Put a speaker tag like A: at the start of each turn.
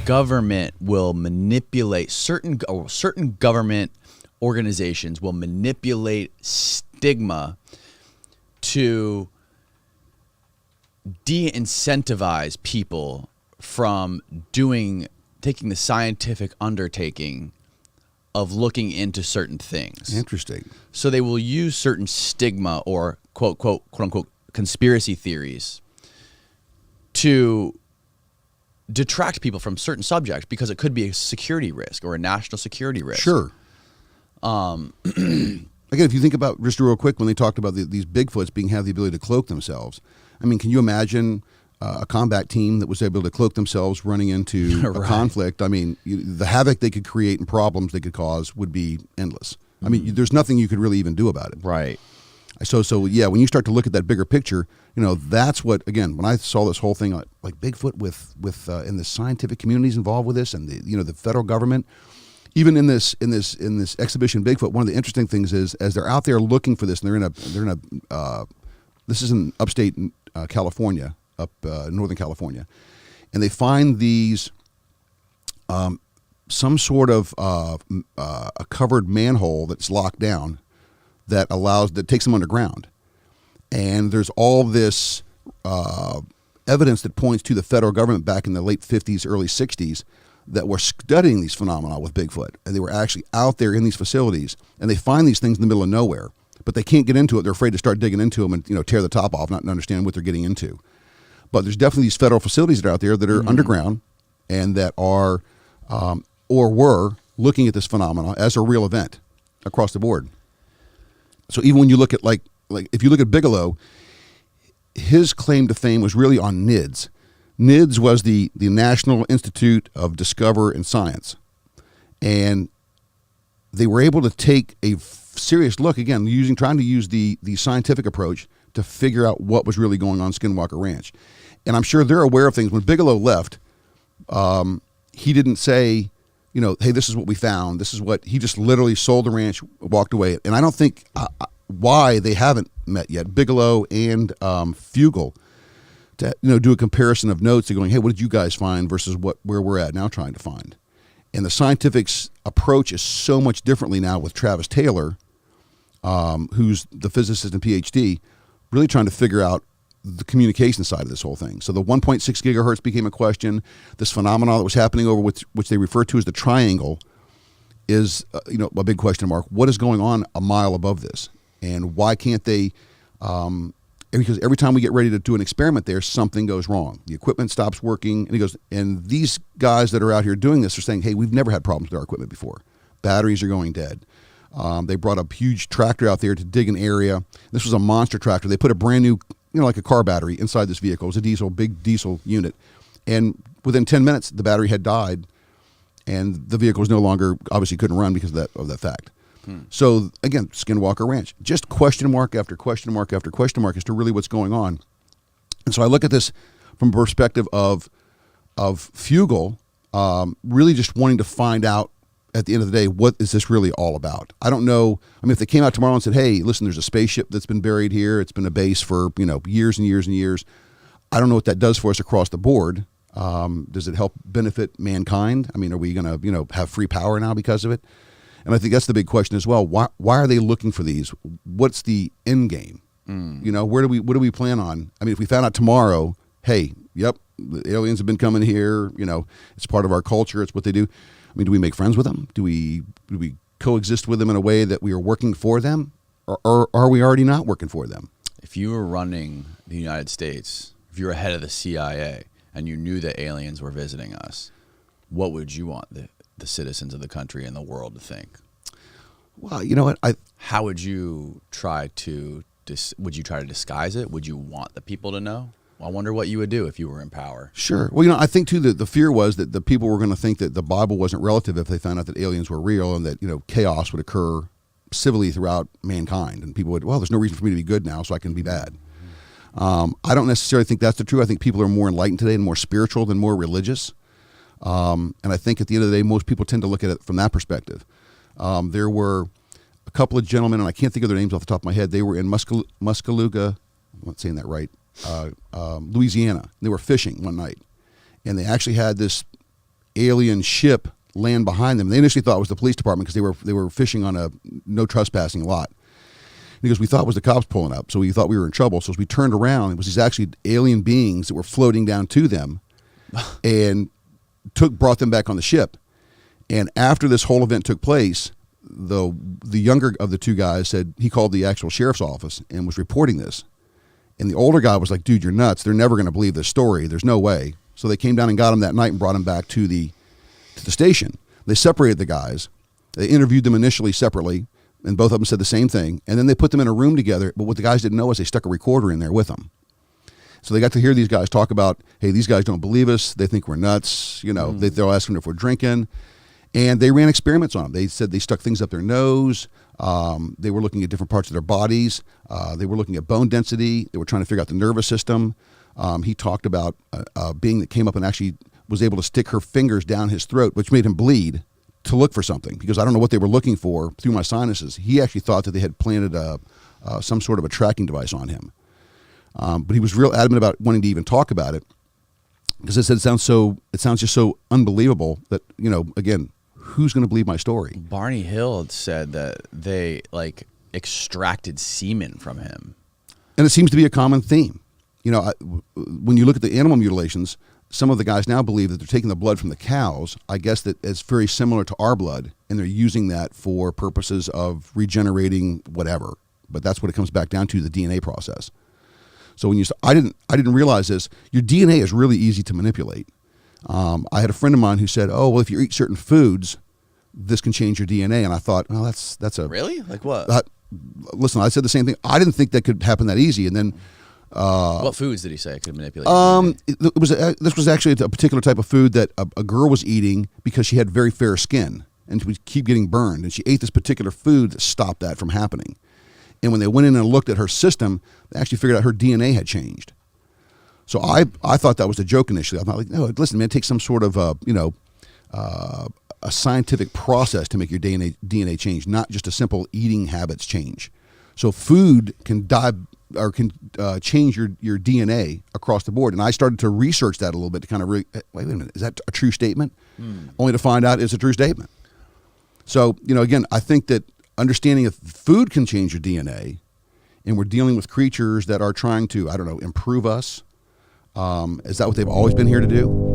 A: government will manipulate certain government organizations will manipulate stigma to de-incentivize people from taking the scientific undertaking of looking into certain things.
B: Interesting.
A: So they will use certain stigma or quote unquote conspiracy theories to detract people from certain subjects because it could be a security risk or a national security risk.
B: Sure. Again, if you think about, just real quick, when they talked about these Bigfoots have the ability to cloak themselves, I mean, can you imagine a combat team that was able to cloak themselves running into
A: Right.
B: a conflict? I mean, the havoc they could create and problems they could cause would be endless. I mean, there's nothing you could really even do about it.
A: Right.
B: So yeah, when you start to look at that bigger picture, that's what, again, when I saw this whole thing, like Bigfoot with in the scientific communities involved with this, and the federal government, even in this exhibition Bigfoot, one of the interesting things is, as they're out there looking for this, and they're in a this is in upstate California, Northern California, and they find these some sort of a covered manhole that's locked down that takes them underground, and there's all this evidence that points to the federal government back in the late 50s, early 60s that were studying these phenomena with Bigfoot, and they were actually out there in these facilities, and they find these things in the middle of nowhere, but they can't get into it. They're afraid to start digging into them and tear the top off, not understand what they're getting into. But there's definitely these federal facilities that are out there that are underground and that are or were looking at this phenomena as a real event across the board. So even when you look at like if you look at Bigelow, his claim to fame was really on NIDS. NIDS was the National Institute of Discover and Science, and they were able to take a serious look, again, trying to use the scientific approach to figure out what was really going on Skinwalker Ranch. And I'm sure they're aware of things. When Bigelow left, he didn't say, hey, this is what we found. This is what he just literally sold the ranch, walked away. And I don't think why they haven't met yet, Bigelow and Fugel, to do a comparison of notes. They're going, hey, what did you guys find versus where we're at now trying to find. And the scientific approach is so much differently now with Travis Taylor, who's the physicist and PhD, really trying to figure out the communication side of this whole thing. So the 1.6 gigahertz became a question. This phenomenon that was happening over which they refer to as the triangle is a big question mark. What is going on a mile above this? And why can't they because every time we get ready to do an experiment there, something goes wrong. The equipment stops working, and he goes, and these guys that are out here doing this are saying, hey, we've never had problems with our equipment before. Batteries are going dead. They brought a huge tractor out there to dig an area. This was a monster tractor. They put a brand new, like a car battery inside this vehicle. It was a big diesel unit. And within 10 minutes, the battery had died, and the vehicle was no longer, obviously couldn't run because of that fact. So again, Skinwalker Ranch, just question mark after question mark after question mark as to really what's going on. And so I look at this from a perspective of Fugel, really just wanting to find out at the end of the day, what is this really all about? I don't know. I mean, if they came out tomorrow and said, hey, listen, there's a spaceship that's been buried here. It's been a base for, years and years and years. I don't know what that does for us across the board. Does it help benefit mankind? I mean, are we going to, have free power now because of it? And I think that's the big question as well. Why are they looking for these? What's the end game? What do we plan on? I mean, if we found out tomorrow, hey, yep, the aliens have been coming here. It's part of our culture. It's what they do. I mean, do we make friends with them? Do we coexist with them in a way that we are working for them, or are we already not working for them?
A: If you were running the United States, if you were head of the CIA, and you knew that aliens were visiting us, what would you want the citizens of the country and the world to think?
B: Well, you know what?
A: How would you try to disguise it? Would you want the people to know? I wonder what you would do if you were in power.
B: Sure. Well, I think too that the fear was that the people were going to think that the Bible wasn't relative if they found out that aliens were real, and that chaos would occur civilly throughout mankind, and people would, well, there's no reason for me to be good now, so I can be bad. I don't necessarily think that's the truth. I think people are more enlightened today and more spiritual than more religious. And I think at the end of the day, most people tend to look at it from that perspective. There were a couple of gentlemen, and I can't think of their names off the top of my head. They were in Muskogee, I'm not saying that right, Louisiana. They were fishing one night, and they actually had this alien ship land behind them. They initially thought it was the police department because they were fishing on a no trespassing lot. Because we thought it was the cops pulling up, so we thought we were in trouble. So as we turned around, it was these actually alien beings that were floating down to them, and brought them back on the ship. And after this whole event took place, the younger of the two guys said he called the actual sheriff's office and was reporting this. And the older guy was like, "Dude, you're nuts. They're never going to believe this story. There's no way." So they came down and got him that night and brought him back to the station. They separated the guys. They interviewed them initially separately. And both of them said the same thing. And then they put them in a room together. But what the guys didn't know is they stuck a recorder in there with them. So they got to hear these guys talk about, hey, these guys don't believe us. They think we're nuts. You know, they'll ask them if we're drinking. And they ran experiments on them. They said they stuck things up their nose. They were looking at different parts of their bodies. They were looking at bone density. They were trying to figure out the nervous system. He talked about a being that came up and actually was able to stick her fingers down his throat, which made him bleed, to look for something, because I don't know what they were looking for through my sinuses. He actually thought that they had planted some sort of a tracking device on him. But he was real adamant about wanting to even talk about it, because I said it sounds just so unbelievable that, you know, again, who's going to believe my story?
A: Barney Hill had said that they extracted semen from him.
B: And it seems to be a common theme. You know, when you look at the animal mutilations, some of the guys now believe that they're taking the blood from the cows. I guess that it's very similar to our blood, and they're using that for purposes of regenerating whatever. But that's what it comes back down to, the DNA process. So when I didn't realize this. Your DNA is really easy to manipulate. I had a friend of mine who said, "Oh, well, if you eat certain foods, this can change your DNA." And I thought, well, that's a
A: Really? Like what?
B: Listen, I said the same thing. I didn't think that could happen that easy, and then.
A: What foods did he say could manipulate?
B: This was actually a particular type of food that a girl was eating because she had very fair skin and she would keep getting burned. And she ate this particular food that stopped that from happening. And when they went in and looked at her system, they actually figured out her DNA had changed. So I thought that was a joke initially. I thought, like, no, listen, man, it takes some sort of a scientific process to make your DNA change, not just a simple eating habits change. So food can change your DNA across the board. And I started to research that a little bit to kind of wait a minute, is that a true statement? Only to find out it's a true statement. So, you know, again, I think that understanding if food can change your DNA, and we're dealing with creatures that are trying to, I don't know, improve us. Is that what they've always been here to do?